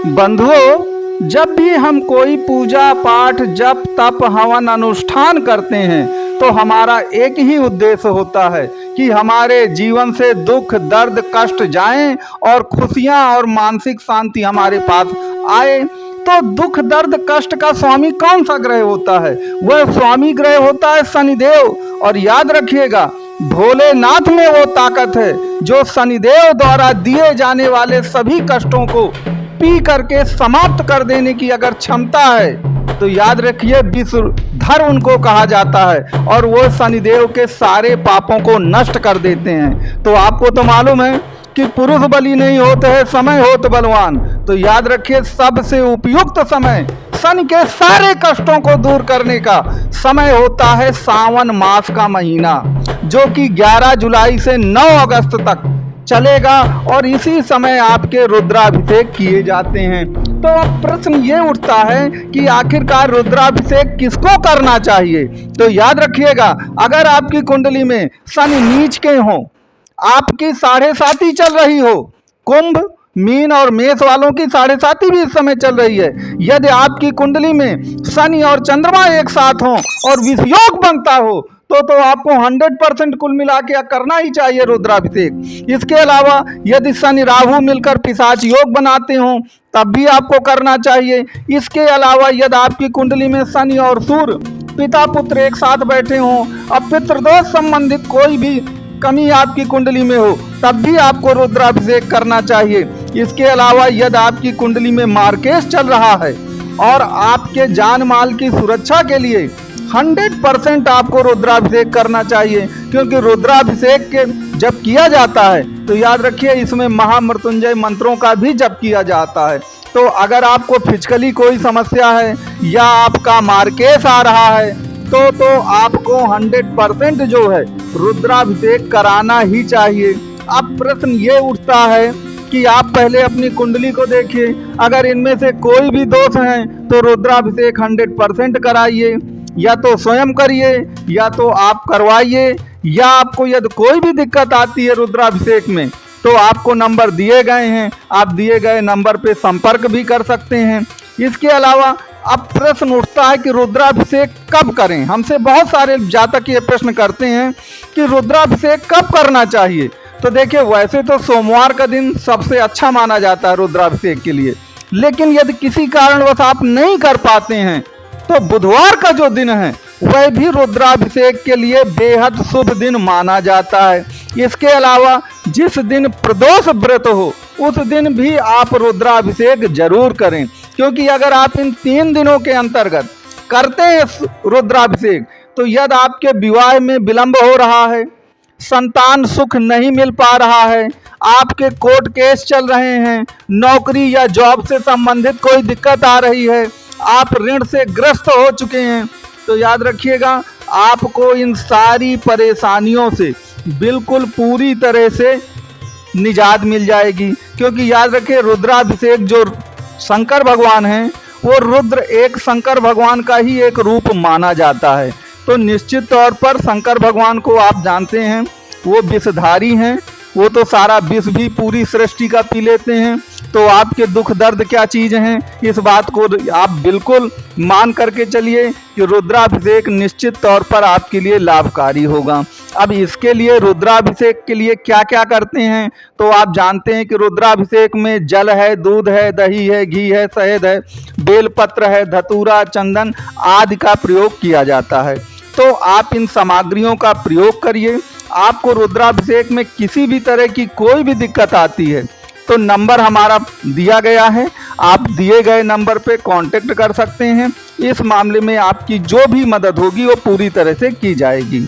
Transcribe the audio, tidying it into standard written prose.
बंधुओं, जब भी हम कोई पूजा पाठ जप तप हवन अनुष्ठान करते हैं तो हमारा एक ही उद्देश्य होता है कि हमारे जीवन से दुख दर्द कष्ट जाएं और खुशियां और मानसिक शांति हमारे पास आए। तो दुख दर्द कष्ट का स्वामी कौन सा ग्रह होता है? वह स्वामी ग्रह होता है शनिदेव। और याद रखिएगा, भोलेनाथ में वो ताकत है जो शनिदेव द्वारा दिए जाने वाले सभी कष्टों को पी करके समाप्त कर देने की अगर क्षमता है तो याद रखिए विषधर उनको कहा जाता है और वो शनिदेव के सारे पापों को नष्ट कर देते हैं। तो आपको तो मालूम है कि पुरुष बली नहीं होते हैं, समय होत बलवान। तो याद रखिए, सबसे उपयुक्त समय शनि के सारे कष्टों को दूर करने का समय होता है सावन मास का महीना, जो कि 11 जुलाई से 9 अगस्त तक चलेगा और इसी समय आपके रुद्राभिषेक किए जाते हैं। तो अब प्रश्न ये उठता है कि आखिरकार रुद्राभिषेक किसको करना चाहिए? तो याद रखिएगा, अगर आपकी कुंडली में शनि नीच के हो, आपकी 7.5 चल रही हो, कुंभ मीन और मेष वालों की 7.5 भी इस समय चल रही है, यदि आपकी कुंडली में शनि और चंद्रमा एक साथ हो और विषयोग बनता हो तो आपको 100% कुल मिला के करना ही चाहिए रुद्राभिषेक। इसके अलावा यदि शनि राहु मिलकर पिशाच योग बनाते हो तब भी आपको करना चाहिए। इसके अलावा यदि आपकी कुंडली में शनि और सूर्य पिता पुत्र एक साथ बैठे हों, अब पितृदोष संबंधित कोई भी कमी आपकी कुंडली में हो तब भी आपको रुद्राभिषेक करना चाहिए। इसके अलावा यदि आपकी कुंडली में मार्केश चल रहा है और आपके जान माल की सुरक्षा के लिए 100% आपको रुद्राभिषेक करना चाहिए, क्योंकि रुद्राभिषेक के जब किया जाता है तो याद रखिए इसमें महामृत्युंजय मंत्रों का भी जप किया जाता है। तो अगर आपको फिजिकली कोई समस्या है या आपका मार्केश आ रहा है तो आपको 100% जो है रुद्राभिषेक कराना ही चाहिए। अब प्रश्न ये उठता है कि आप पहले अपनी कुंडली को देखिए, अगर इनमें से कोई भी दोष हैं तो रुद्राभिषेक 100% कराइए, या तो स्वयं करिए या तो आप करवाइए। या आपको यदि कोई भी दिक्कत आती है रुद्राभिषेक में तो आपको नंबर दिए गए हैं, आप दिए गए नंबर पे संपर्क भी कर सकते हैं। इसके अलावा अब प्रश्न उठता है कि रुद्राभिषेक कब करें? हमसे बहुत सारे जातक ये प्रश्न करते हैं कि रुद्राभिषेक कब करना चाहिए। तो देखिए, वैसे तो सोमवार का दिन सबसे अच्छा माना जाता है रुद्राभिषेक के लिए, लेकिन यदि किसी कारणवश आप नहीं कर पाते हैं तो बुधवार का जो दिन है वह भी रुद्राभिषेक के लिए बेहद शुभ दिन माना जाता है। इसके अलावा जिस दिन प्रदोष व्रत हो उस दिन भी आप रुद्राभिषेक जरूर करें, क्योंकि अगर आप इन 3 दिनों के अंतर्गत करते हैं रुद्राभिषेक तो यदि आपके विवाह में विलंब हो रहा है, संतान सुख नहीं मिल पा रहा है, आपके कोर्ट केस चल रहे हैं, नौकरी या जॉब से संबंधित कोई दिक्कत आ रही है, आप ऋण से ग्रस्त हो चुके हैं, तो याद रखिएगा आपको इन सारी परेशानियों से बिल्कुल पूरी तरह से निजात मिल जाएगी। क्योंकि याद रखिए, रुद्राभिषेक जो शंकर भगवान हैं वो रुद्र एक शंकर भगवान का ही एक रूप माना जाता है। तो निश्चित तौर पर शंकर भगवान को आप जानते हैं वो विषधारी हैं, वो तो सारा विष भी पूरी सृष्टि का पी लेते हैं। तो आपके दुख दर्द क्या चीज़ हैं, इस बात को आप बिल्कुल मान करके चलिए कि रुद्राभिषेक निश्चित तौर पर आपके लिए लाभकारी होगा। अब इसके लिए रुद्राभिषेक के लिए क्या क्या करते हैं तो आप जानते हैं कि रुद्राभिषेक में जल है, दूध है, दही है, घी है, शहद है, बेलपत्र है, धतूरा, चंदन आदि का प्रयोग किया जाता है। तो आप इन सामग्रियों का प्रयोग करिए। आपको रुद्राभिषेक में किसी भी तरह की कोई भी दिक्कत आती है तो नंबर हमारा दिया गया है, आप दिए गए नंबर पे कांटेक्ट कर सकते हैं। इस मामले में आपकी जो भी मदद होगी वो पूरी तरह से की जाएगी।